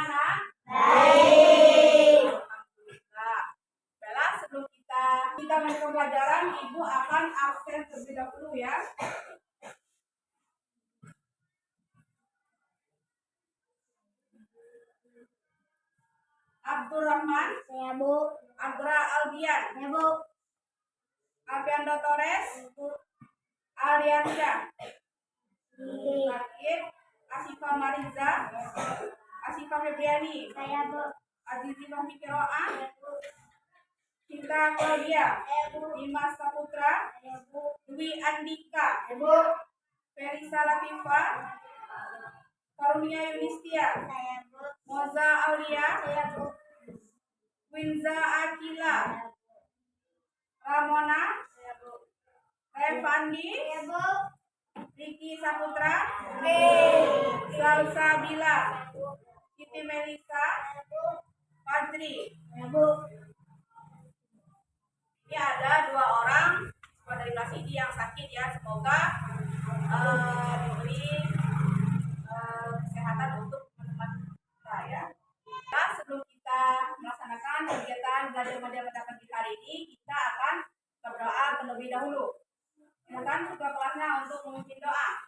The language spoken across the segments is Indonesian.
bagaimana? Baik. Alhamdulillah. Bella, sebelum kita lanjutkan pelajaran, Ibu akan absen terlebih dahulu ya. Abdurrahman. Saya, Bu. Agra Albian. Saya, Bu. Albiando Torres. Ariansyah. Iya. Sakit. Asifah Mariza. Asifah Febriani. Saya, Bu. Azizah Mikiroa. Saya, Bu. Cinta Claudia. Saya, Bu. Dimas Saputra. Saya, Bu. Dwi Andika. Saya, Bu. Ferisa Latifa. Karunia Yunistia. Saya, Bu. Moza Aulia. Saya, Bu. Winza Akila. Ramona. Saya, Bu. Revandi. Saya, Bu. Riki Saputra. Baik. Salsabila. Saya, Bu. Siti Melisa. Saya, Bu. Fadri. Saya, Bu. Ini ada 2 orang dari kelas ini yang sakit ya. Semoga diberi kesehatan untuk teman-teman kita ya. Nah, sebelum kita melaksanakan kegiatan belajar pada pagi hari ini, kita akan berdoa terlebih dahulu. Silakan ketua kelasnya untuk memimpin doa.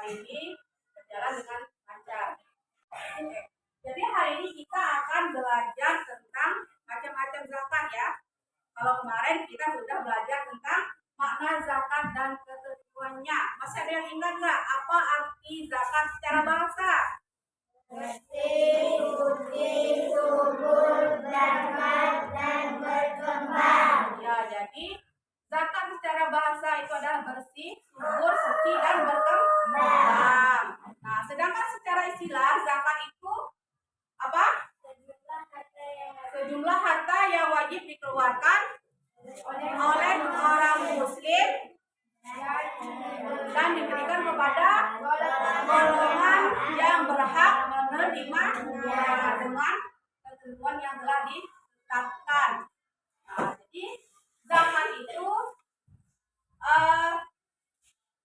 Ini berjalan dengan lancar. Jadi hari ini kita akan belajar tentang macam-macam zakat ya. Kalau kemarin kita sudah belajar tentang makna zakat dan ketentuannya. Masih ada yang ingat nggak apa arti zakat secara bahasa? Bersih, putih, subur, bermanfaat, dan berkembang. Ya, jadi zakat secara bahasa itu adalah bersih, subur, suci, dan berkembang. Nah, sedangkan secara istilah zakat itu apa? Sejumlah harta yang wajib dikeluarkan oleh orang muslim dan diberikan kepada golongan yang berhak menerimanya dengan ketentuan yang telah ditetapkan. Nah, jadi zakat itu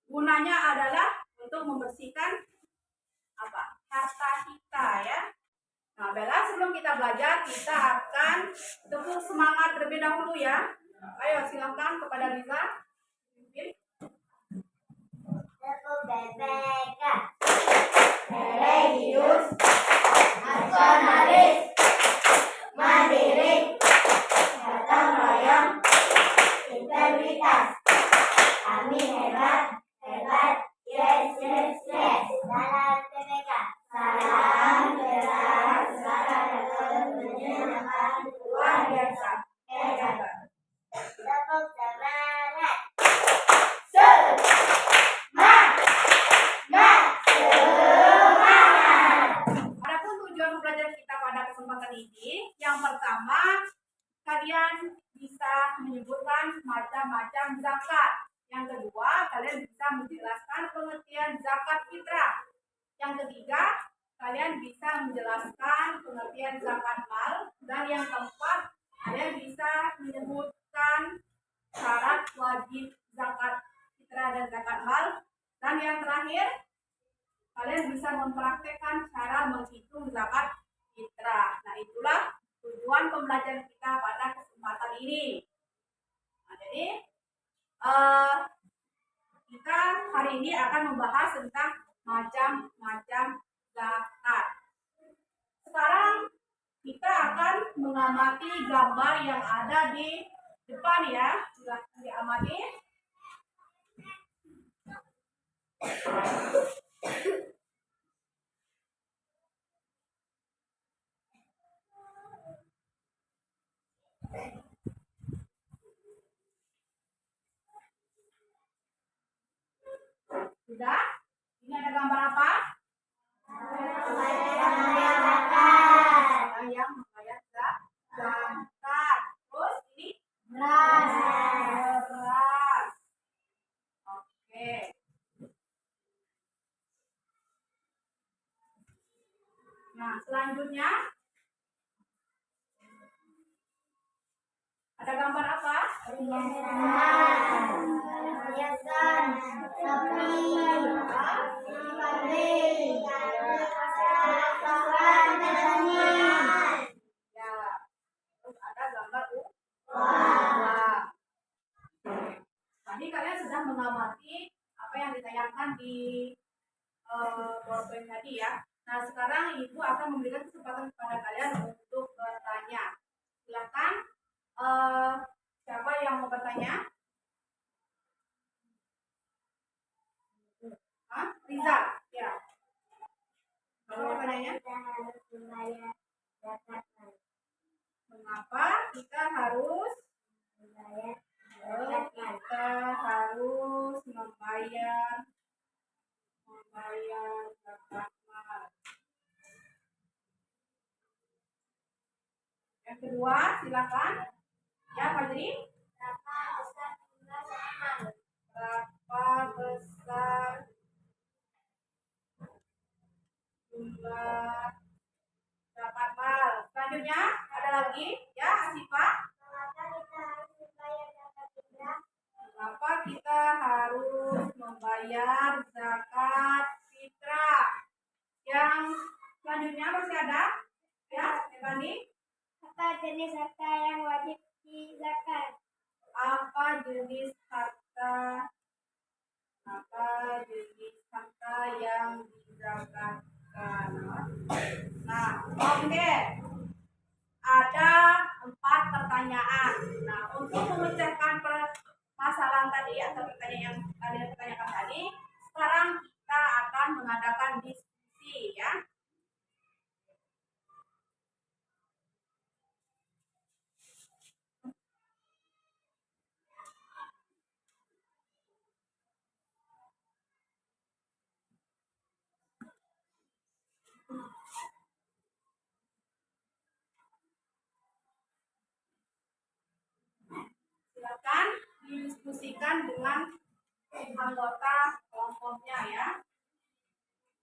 gunanya adalah untuk membersihkan apa? Harta kita ya. Nah, Bella, sebelum kita belajar, kita akan tepuk semangat terlebih dahulu ya. Ayo, silakan kepada Liza. Tepuk BPK. Religius, nasionalis, mandiri, gotong royong, integritas. Kami hebat, hebat, yes, yes, yes. Salam BPK. Salam Bella, salam ini, yang pertama kalian bisa menyebutkan macam-macam zakat. Yang kedua, kalian bisa menjelaskan pengertian zakat fitrah. Yang ketiga, kalian bisa menjelaskan pengertian zakat mal. Dan yang keempat, kalian bisa menyebutkan syarat wajib zakat fitrah dan zakat mal. Dan yang terakhir, kalian bisa mempraktekkan cara menghitung zakat fitrah. Nah, itulah tujuan pembelajaran kita pada kesempatan ini. Nah, jadi kita hari ini akan membahas tentang macam-macam zakat. Sekarang kita akan mengamati gambar yang ada di depan ya. Silahkan diamati. Sudah? Ini ada gambar apa? Orang yang membayar zakat. Terus ini beras. Oke. Nah, selanjutnya ada gambar apa? Hiasan, sapi, Ya. Terus ada gambar uang. Tadi kalian sudah mengamati apa yang ditayangkan di PowerPoint tadi ya. Nah, sekarang Ibu akan memberikan kesempatan kepada kalian untuk bertanya. Silakan, siapa yang mau bertanya? Riza, ya. Kalau pertanyaannya, mengapa kita harus membayar zakat mal? Yang kedua, silakan. Ya, Fajri. Berapa besar jumlah zakat mal? Selanjutnya ada lagi, ya, Asifah. Mengapa kita harus membayar zakat fitrah? Yang selanjutnya masih ada, ya, Evani. Apa jenis harta yang wajib dizakat? Apa jenis harta yang dizakatkan? Nah, oke. Ada 4 pertanyaan. Nah, untuk memecahkan permasalahan tadi atau pertanyaan yang kalian pertanyakan tadi, sekarang kita akan mengadakan diskusi ya. Silakan didiskusikan dengan anggota kelompoknya ya.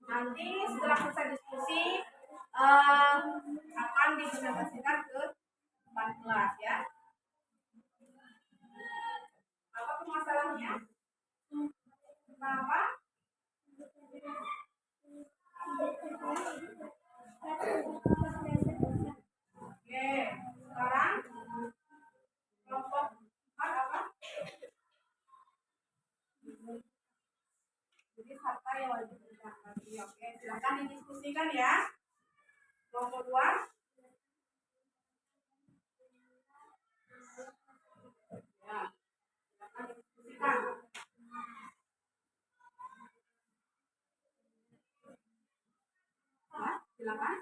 Nanti setelah selesai diskusi akan dipresentasikan ke depan kelas ya. Apa masalahnya? Kenapa? Oke, sekarang kelompok 4 apa? Jadi harta yang wajib dizakati. Oke, silakan didiskusikan ya. Kelompok 2. Ya, silakan didiskusikan. Ya, silakan.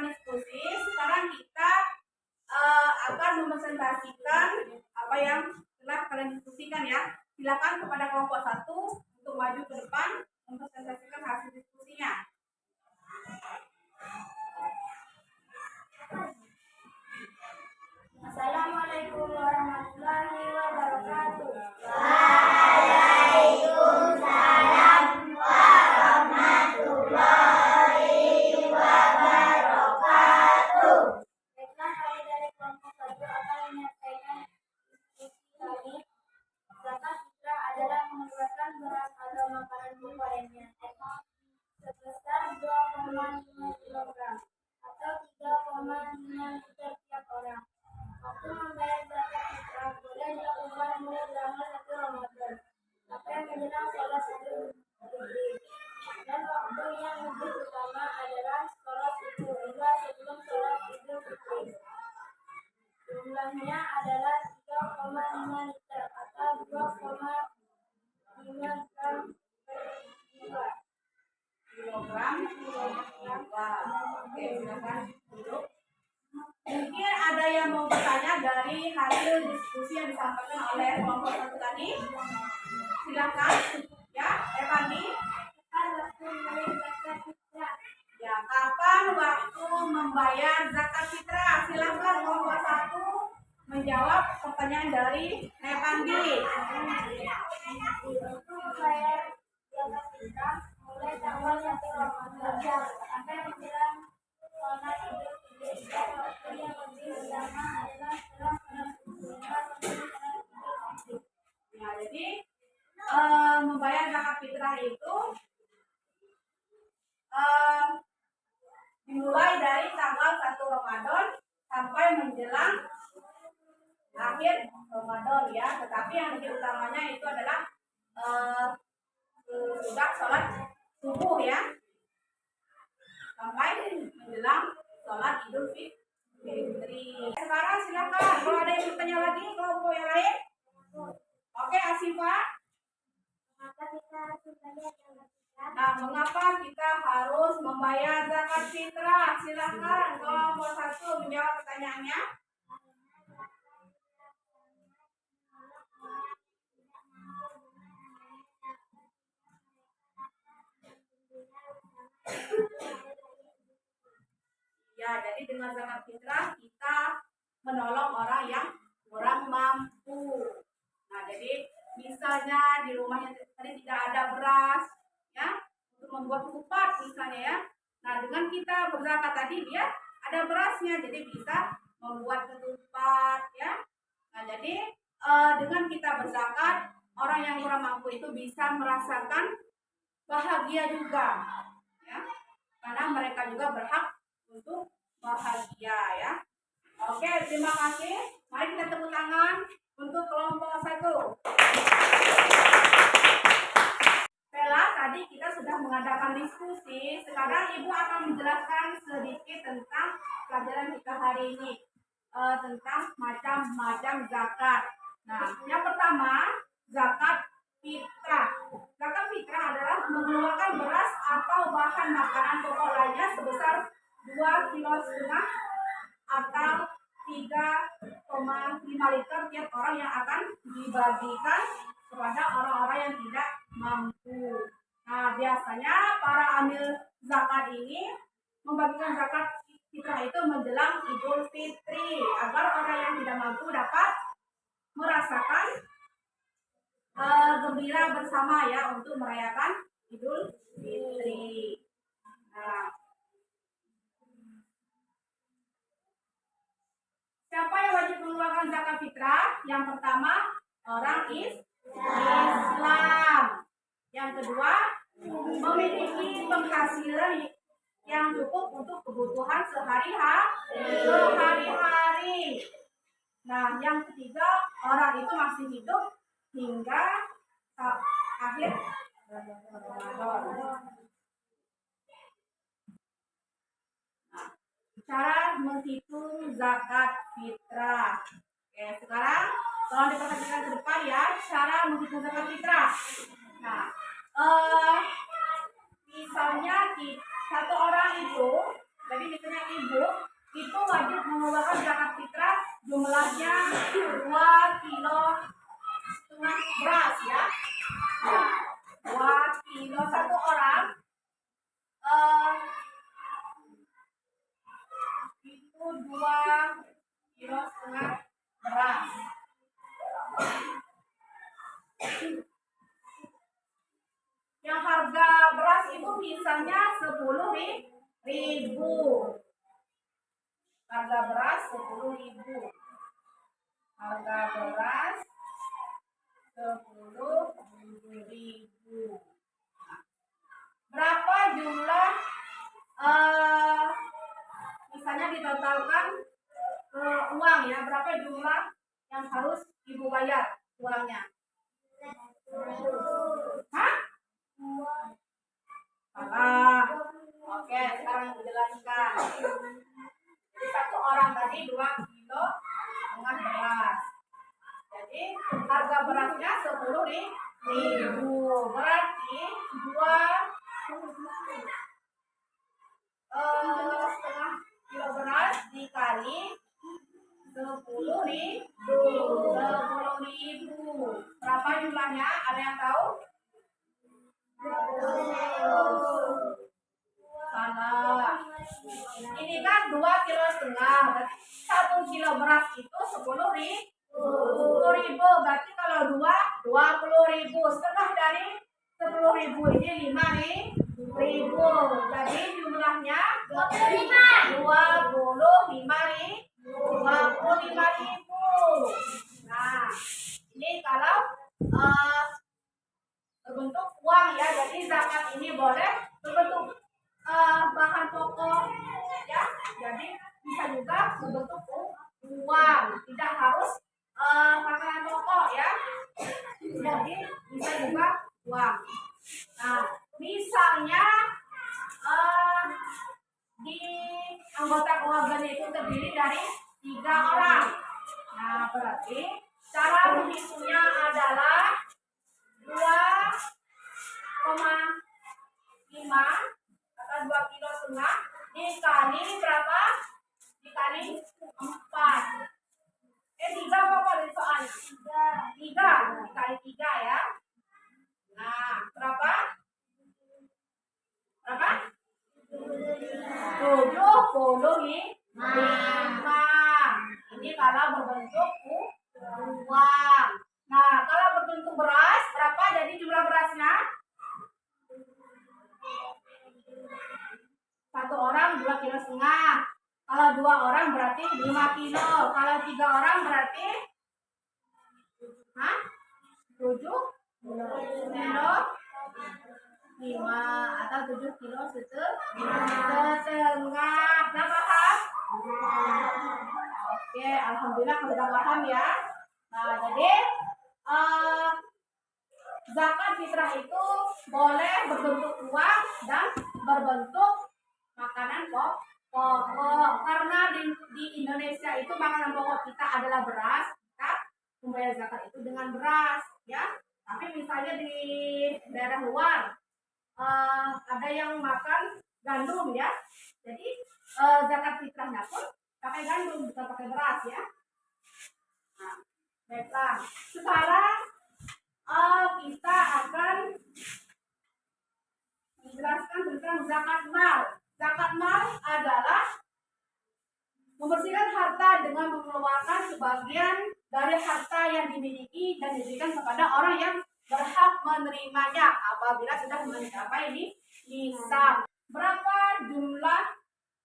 diskusi, sekarang kita akan mempresentasikan apa yang telah kalian diskusikan ya. Silakan kepada kelompok 1 untuk maju ke depan mempresentasikan hasil diskusinya. Assalamualaikum warahmatullahi wabarakatuh. Baiklah, kami dari kelompok 1 akan menyampaikan diskusi kami. Zakat fitrah adalah mengeluarkan beras atau makanan pokok lainnya sebesar 2,5 kg atau 3,5 liter tiap orang. Waktu membayar zakat fitrah boleh dilakukan mulai tanggal 1 Ramadan sampai menjelang sholat Idul Fitri. Dan waktu yang lebih utama adalah sholat subuh hingga sebelum sholat Idul Fitri. Jumlahnya adalah 3,5 liter atau 2,5 gram per jiwa. Kilogram. Oke, silakan duduk. Mungkin ada yang mau bertanya dari hasil diskusi yang disampaikan oleh kelompok 1 tadi. Silakan ya, Evandi. Ya, kapan waktu membayar zakat fitrah? Silakan kelompok 1 menjawab pertanyaan dari Evandi. Untuk membayar zakat fitrah mulai tanggal 1 Ramadan sampai menjelang sholat Idul Fitri. Dan waktu yang lebih utama adalah setelah sholat subuh hingga sebelum sholat Idul Fitri. Nah, jadi membayar zakat fitrah itu dimulai dari tanggal 1 Ramadan sampai menjelang akhir Ramadan ya. Tetapi yang lebih utamanya itu adalah sudah sholat subuh ya, sampai menjelang sholat Idul Fitri. Sekarang silakan kalau ada yang bertanya lagi kelompok yang lain. Oke, Asifa. Maka kita harus membayar zakat fitrah. Nah, mengapa kita harus membayar zakat fitrah? Silakan kelompok 1 menjawab pertanyaannya. Ya, jadi dengan zakat fitrah kita menolong orang yang kurang mampu. Nah, jadi misalnya di rumahnya tadi tidak ada beras, ya, untuk membuat ketupat misalnya ya. Nah, dengan kita berzakat tadi dia ada berasnya, jadi bisa membuat ketupat, ya. Nah, jadi dengan kita berzakat, orang yang kurang mampu itu bisa merasakan bahagia juga, ya, karena mereka juga berhak untuk bahagia ya. Oke, terima kasih. Mari kita tepuk tangan untuk kelompok 1. Bella, tadi kita sudah mengadakan diskusi. Sekarang Ibu akan menjelaskan sedikit tentang pelajaran kita hari ini, tentang macam-macam zakat. Nah, yang pertama, zakat fitrah. Zakat fitrah adalah mengeluarkan beras atau bahan makanan pokok lainnya sebesar 2,5 kg atau 3,5 liter tiap orang yang akan dibagikan kepada orang-orang yang tidak mampu. Nah, biasanya para amil zakat ini membagikan zakat fitrah itu menjelang Idul Fitri agar orang yang tidak mampu dapat merasakan gembira bersama ya untuk merayakan Idul Fitri. Nah, siapa yang wajib mengeluarkan zakat fitrah? Yang pertama, orang Islam. Yang kedua, memiliki penghasilan yang cukup untuk kebutuhan sehari-hari. Nah, yang ketiga, orang itu masih hidup hingga akhir Ramadan. Cara menghitung zakat fitrah. Oke, sekarang tolong diperhatikan ke depan ya, cara menghitung zakat fitrah. Nah, misalnya satu orang itu Jadi misalnya ibu itu wajib mengeluarkan zakat fitrah jumlahnya 2,5 kilo beras ya. 2 kilo satu orang itu 2,5 kilo beras. Yang harga beras itu misalnya 10.000. Harga beras 10.000. Harga beras 10.000. Berapa jumlah misalnya ditotalkan uang ya, berapa jumlah yang harus ibu bayar uangnya? Hah? Salah. Oke, sekarang dijelaskan. Jadi satu orang tadi 2 kilo dengan beras. Jadi harga berasnya 10.000. Berarti 2,5 kilo beras dikali 10.000. 10.000. Berapa jumlahnya? Ada yang tahu? Salah. Ini kan 2,5 kilo. Berarti 1 kilo beras itu 10.000. 10.000. Berarti kalau 20.000. Setengah dari 10.000 ini 5.000. Jadi jumlahnya 25.000. Nah, ini kalau berbentuk uang ya. Jadi zakat ini boleh berbentuk bahan pokok ya. Jadi bisa juga berbentuk uang, tidak harus makanan pokok ya. Jadi bisa juga uang. Nah, misalnya di anggota keluarganya itu terdiri dari 3 orang. Nah, berarti cara menghitungnya adalah 2,5 atau 2,5 kilo dikali berapa? Dikali 4. 3 apa dari soalnya? 3 dikali 3 ya. Nah, berapa? Berapa? 75. Ini kalau berbentuk uang. Nah, kalau berbentuk beras, berapa jadi jumlah berasnya? Satu orang 2,5 kilo. Kalau 2 orang berarti 5 kilo. Kalau 3 orang berarti 7 kilo 5 atau 7 kilo setengah. Nah, paham? Oke, alhamdulillah sudah paham ya. Nah, jadi zakat fitrah itu boleh berbentuk uang dan berbentuk makanan pokok. Karena di Indonesia itu makanan pokok kita adalah beras, kita membayar zakat itu dengan beras ya. Tapi misalnya di daerah luar ada yang makan gandum ya. Jadi zakat fitrahnya pun pakai gandum, bukan pakai beras ya. Nah, baiklah. Sekarang kita akan menjelaskan tentang zakat mal. Zakat mal adalah membersihkan harta dengan mengeluarkan sebagian dari harta yang dimiliki dan diberikan kepada orang yang berhak menerimanya apabila sudah mencapai nisab. Berapa jumlah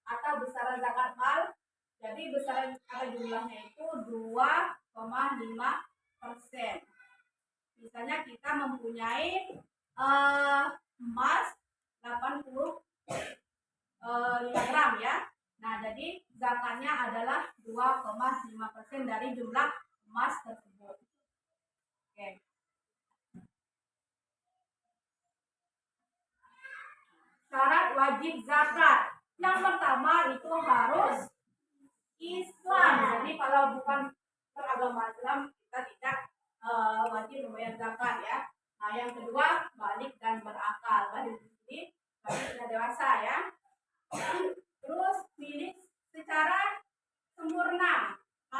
atau besaran zakat mal? Jadi besaran atau jumlahnya itu 2,5%. Misalnya kita mempunyai emas 80 gram ya. Nah, jadi zakatnya adalah 2,5% dari jumlah emas tersebut. Oke. Syarat wajib zakat. Yang pertama itu harus Islam. Jadi kalau bukan beragama Islam kita tidak wajib membayar zakat ya. Nah, yang kedua balik dan berakal. Balik di sini balik sudah dewasa ya. Terus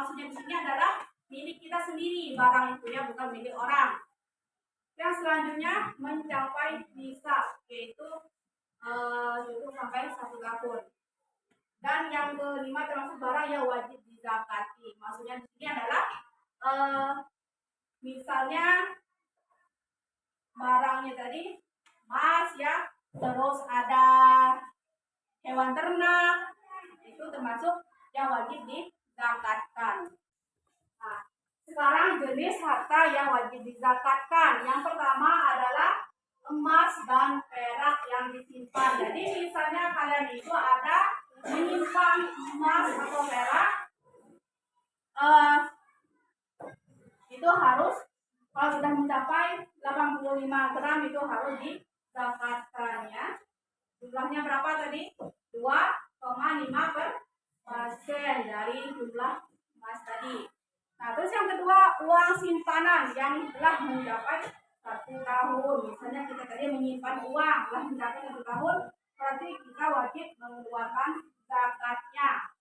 maksudnya di sini adalah milik kita sendiri, barang itu ya, bukan milik orang. Yang selanjutnya mencapai nisab, yaitu sampai 1 tahun. Dan yang kelima termasuk barang yang wajib dizakati. Maksudnya di sini adalah misalnya barangnya tadi emas ya, terus ada hewan ternak, itu termasuk yang wajib dizakatkan. Nah, sekarang jenis harta yang wajib dizakatkan. Yang pertama adalah emas dan perak yang disimpan. Jadi misalnya kalian itu ada menyimpan emas atau perak, itu harus, kalau sudah mencapai 85 gram itu harus dizakatkan ya. Jumlahnya berapa tadi? 2,5% dari jumlah emas tadi. Nah, terus yang kedua, uang simpanan yang telah mencapai 1 tahun. Misalnya kita tadi menyimpan uang telah mencapai 1 tahun, berarti kita wajib mengeluarkan zakatnya.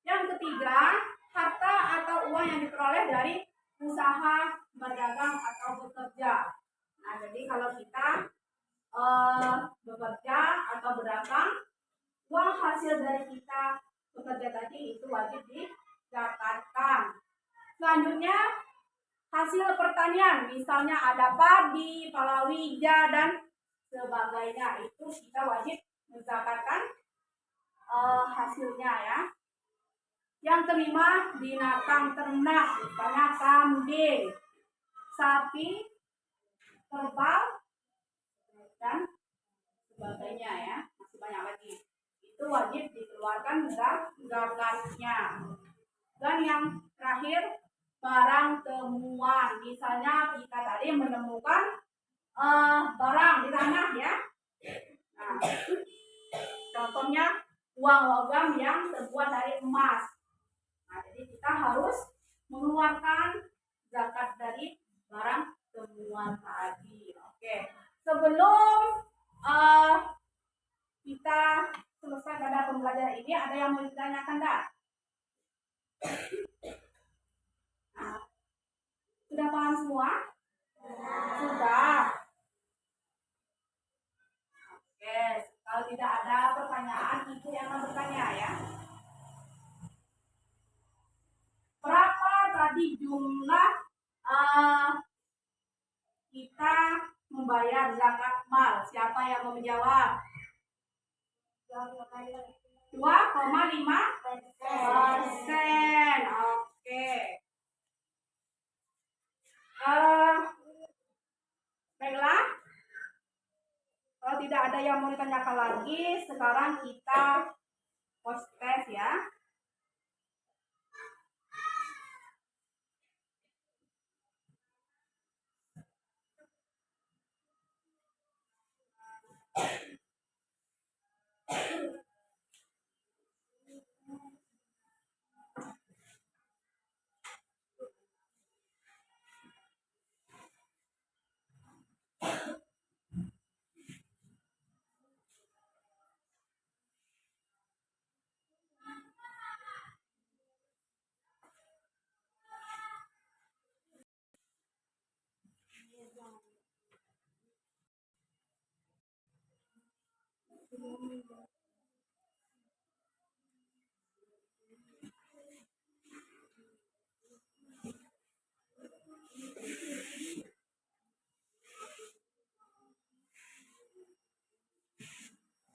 Yang ketiga, harta atau uang yang diperoleh dari usaha, berdagang atau bekerja. Nah, jadi kalau kita bekerja atau berdagang, uang hasil dari kita bekerja tadi itu wajib dizakatkan. Selanjutnya, hasil pertanian, misalnya ada padi, palawija dan sebagainya, itu kita wajib menzakatkan hasilnya ya. Yang kelima, binatang ternak, misalnya kambing, sapi, kerbau dan sebagainya ya, masih banyak lagi. Itu wajib dikeluarkan zakatnya. Dan yang terakhir, barang temuan, misalnya kita tadi menemukan barang di tanah ya. Nah, contohnya uang logam yang terbuat dari emas. Nah, jadi kita harus mengeluarkan zakat dari barang temuan tadi. Oke, sebelum kita selesai pada pembelajaran ini, ada yang mau ditanyakan enggak? Nah, sudah paham semua? Sudah. Oke, kalau tidak ada pertanyaan, ibu yang akan bertanya ya. Berapa tadi jumlah kita membayar zakat mal? Siapa yang mau menjawab? 2,5%. Oke. Baiklah. Kalau tidak ada yang mau ditanyakan lagi, sekarang kita post test ya.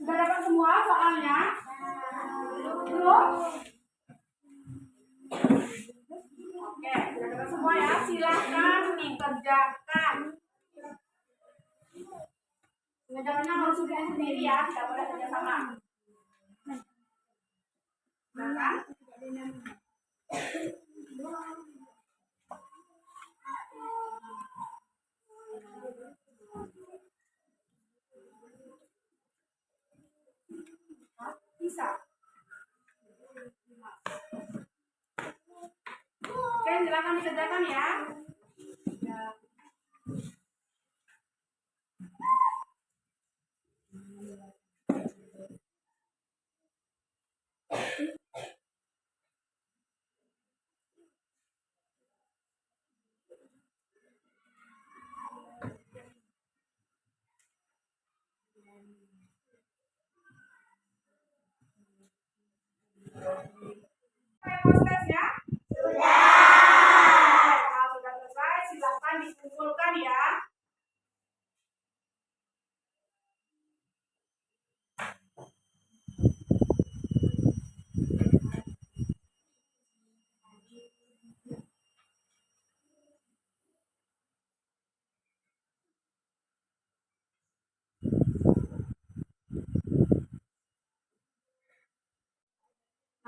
Sudah dapat semua soalnya? Belum? Oke, sudah dapat semua ya. Silakan dikerjakan. Pengerjaannya harus kerjain sendiri ya, tidak boleh kerja sama. Silakan. Bisa. Oke, silakan dikerjakan ya.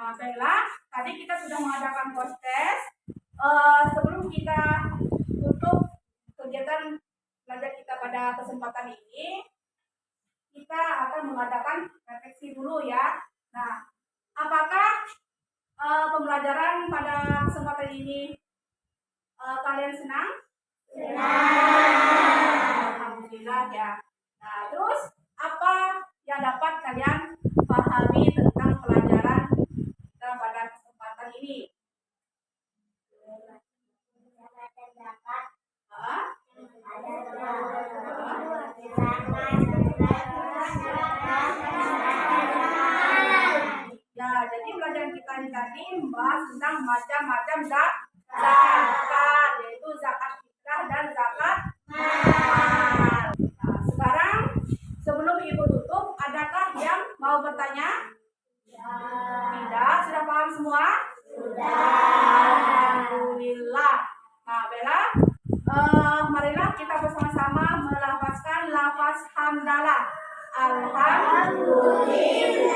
Nah, baiklah, tadi kita sudah mengadakan podcast. Sebelum kita tutup kegiatan belajar kita pada kesempatan ini, kita akan mengadakan refleksi dulu ya. Nah, apakah pembelajaran pada kesempatan ini kalian senang? Alhamdulillah ya. Nah, terus apa yang dapat kalian pahami tentang pelajaran kita pada kesempatan ini? Hah? Ya, jadi pelajaran kita ini tadi membahas tentang macam-macam zakat, yaitu zakat fitrah dan zakat mal. Nah, sekarang sebelum ibu tutup, adakah yang mau bertanya? Tidak, sudah paham semua? Alhamdulillah. Nah, Bella, marilah kita bersama-sama melafazkan lafaz hamdalah. Alhamdulillah.